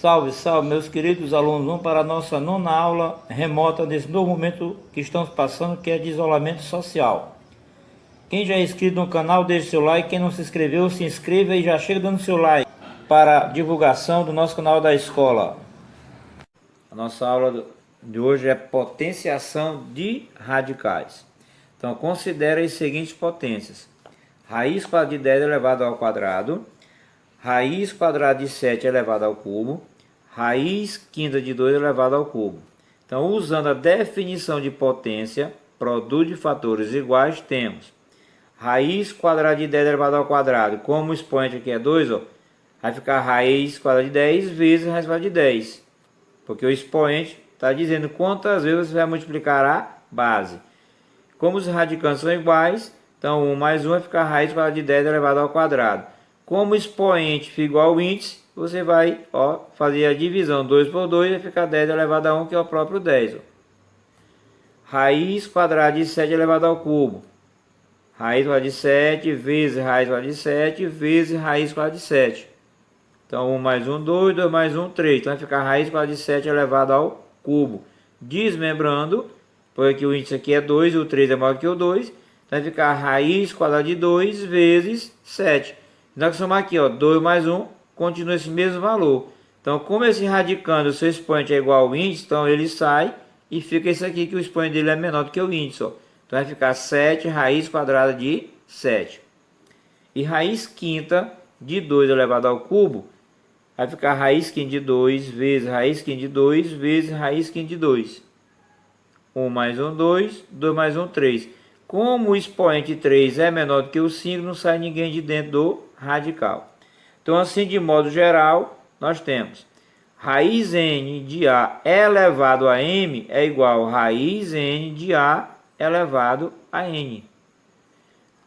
Salve, salve, meus queridos alunos. Vamos para a nossa nona aula remota desse novo momento que estamos passando, que é de isolamento social. Quem já é inscrito no canal, deixe seu like. Quem não se inscreveu, se inscreva e já chega dando seu like para a divulgação do nosso canal da escola. A nossa aula de hoje é potenciação de radicais. Então, considere as seguintes potências: raiz quadrada de 10 elevado ao quadrado, raiz quadrada de 7 elevado ao cubo, raiz quinta de 2 elevado ao cubo. Então, usando a definição de potência, produto de fatores iguais, temos raiz quadrada de 10 elevado ao quadrado. Como o expoente aqui é 2, ó, vai ficar raiz quadrada de 10 vezes raiz quadrada de 10. Porque o expoente está dizendo quantas vezes você vai multiplicar a base. Como os radicantes são iguais, então 1 mais 1 vai ficar raiz quadrada de 10 elevado ao quadrado. Como o expoente fica igual ao índice, você vai fazer a divisão 2 por 2 e vai ficar 10 elevado a 1, que é o próprio 10. Ó. Raiz quadrada de 7 elevado ao cubo. Raiz quadrada de 7 vezes raiz quadrada de 7 vezes raiz quadrada de 7. Então 1 mais 1, 2, 2 mais 1, 3. Então vai ficar raiz quadrada de 7 elevado ao cubo. Desmembrando, porque o índice aqui é 2 e o 3 é maior que o 2. Então vai ficar raiz quadrada de 2 vezes 7. Então que somar aqui, ó, 2 mais 1, continua esse mesmo valor. Então, como esse radicando, o seu expoente é igual ao índice, então ele sai e fica esse aqui, que o expoente dele é menor do que o índice. Ó. Então vai ficar 7 raiz quadrada de 7. E raiz quinta de 2 elevado ao cubo, vai ficar raiz quinta de 2 vezes raiz quinta de 2 vezes raiz quinta de 2. 1 mais 1, 2, 2 mais 1, 3. Como o expoente 3 é menor do que o 5, não sai ninguém de dentro do radical. Então, assim, de modo geral, nós temos raiz n de a elevado a m é igual a raiz n de a elevado a n.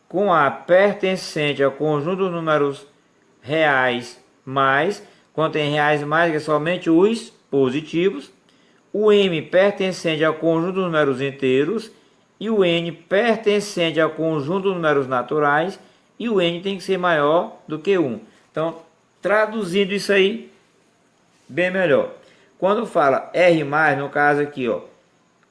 Com a pertencente ao conjunto dos números reais mais, quando tem reais mais, que é somente os positivos, o m pertencente ao conjunto dos números inteiros, e o n pertencente ao conjunto dos números naturais, e o n tem que ser maior do que 1. Então, traduzindo isso aí, bem melhor. Quando fala R+, no caso aqui, ó,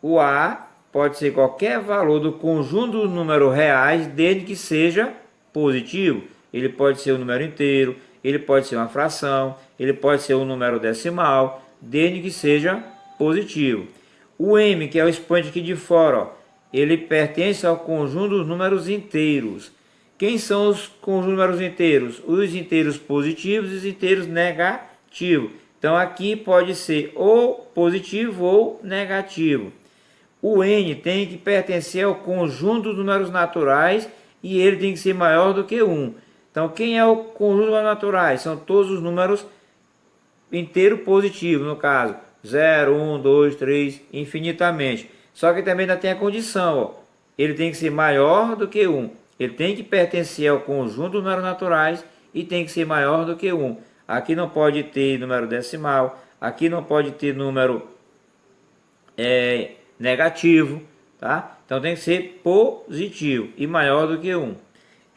o A pode ser qualquer valor do conjunto dos números reais, desde que seja positivo. Ele pode ser um número inteiro, ele pode ser uma fração, ele pode ser um número decimal, desde que seja positivo. O M, que é o expoente aqui de fora, ó, ele pertence ao conjunto dos números inteiros. Quem são os conjuntos de números inteiros? Os inteiros positivos e os inteiros negativos. Então aqui pode ser ou positivo ou negativo. O n tem que pertencer ao conjunto dos números naturais e ele tem que ser maior do que 1. Então quem é o conjunto dos números naturais? São todos os números inteiros positivos, no caso 0, 1, 2, 3, infinitamente. Só que também ainda tem a condição, ó, ele tem que ser maior do que 1. Ele tem que pertencer ao conjunto dos números naturais e tem que ser maior do que 1. Aqui não pode ter número decimal, aqui não pode ter número negativo, tá? Então tem que ser positivo e maior do que 1.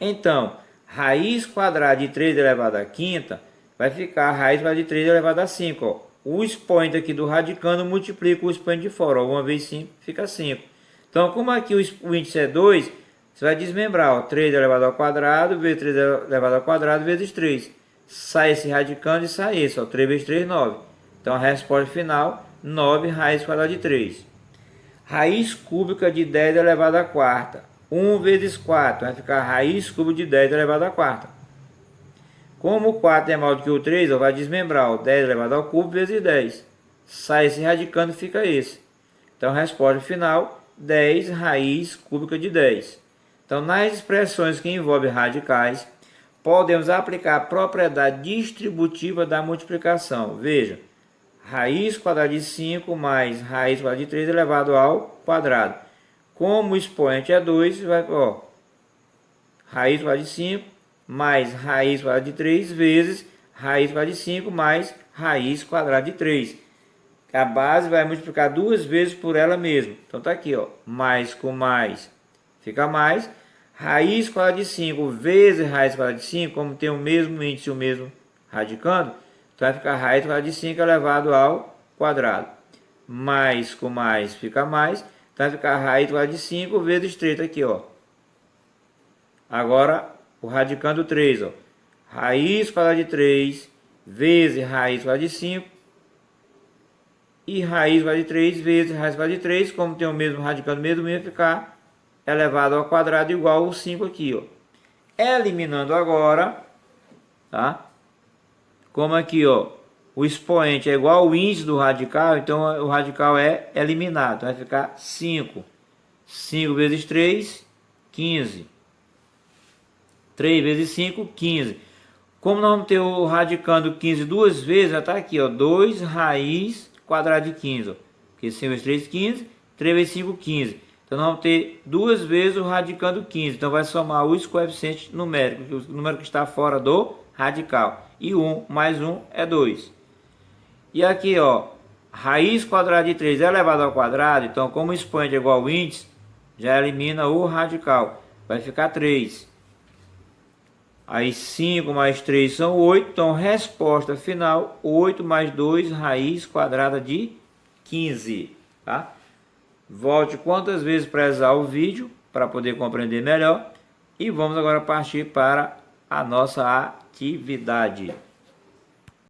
Então, raiz quadrada de 3 elevado à quinta vai ficar raiz quadrada de 3 elevado a 5. Ó. O expoente aqui do radicando multiplica o expoente de fora. 1 vezes 5 fica 5. Então, como aqui o índice é 2, você vai desmembrar, ó, 3 elevado ao quadrado, vezes 3 elevado ao quadrado, vezes 3. Sai esse radicando e sai esse, ó, 3 vezes 3, 9. Então a resposta final, 9 raiz quadrada de 3. Raiz cúbica de 10 elevado à quarta. 1 vezes 4, vai ficar raiz cúbica de 10 elevado à quarta. Como o 4 é maior do que o 3, ó, vai desmembrar, ó, 10 elevado ao cubo vezes 10. Sai esse radicando e fica esse. Então a resposta final, 10 raiz cúbica de 10. Então, nas expressões que envolvem radicais, podemos aplicar a propriedade distributiva da multiplicação. Veja, raiz quadrada de 5 mais raiz quadrada de 3 elevado ao quadrado. Como o expoente é 2, vai, ó, raiz quadrada de 5 mais raiz quadrada de 3 vezes raiz quadrada de 5 mais raiz quadrada de 3. A base vai multiplicar duas vezes por ela mesma. Então tá aqui, ó, mais com mais fica mais. Raiz quadrada de 5 vezes raiz quadrada de 5, como tem o mesmo índice e o mesmo radicando, Então vai ficar raiz quadrada de 5 elevado ao quadrado. Mais com mais fica mais. Então vai ficar raiz quadrada de 5 vezes 3 aqui, ó. Agora, o radicando 3, ó. Raiz quadrada de 3 vezes raiz quadrada de 5. E raiz quadrada de 3 vezes raiz quadrada de 3. Como tem o mesmo radicando mesmo, vai ficar elevado ao quadrado igual ao 5 aqui, ó. Eliminando agora, tá? Como aqui, ó, o expoente é igual ao índice do radical, então o radical é eliminado. Então vai ficar 5. 5 vezes 3, 15. 3 vezes 5, 15. Como nós vamos ter o radicando 15 duas vezes, já está aqui, ó, 2 raiz quadrada de 15. Ó. Porque 5 vezes 3, 15. 3 vezes 5, 15. Então nós vamos ter duas vezes o radicando 15. Então vai somar os coeficientes numéricos, o número que está fora do radical. E 1 mais 1 é 2. E aqui, ó, raiz quadrada de 3 elevado ao quadrado. Então, como o expoente é igual ao índice, já elimina o radical. Vai ficar 3. Aí 5 mais 3 são 8. Então, resposta final, 8 mais 2, raiz quadrada de 15. Tá? Volte quantas vezes prezar o vídeo para poder compreender melhor. E vamos agora partir para a nossa atividade.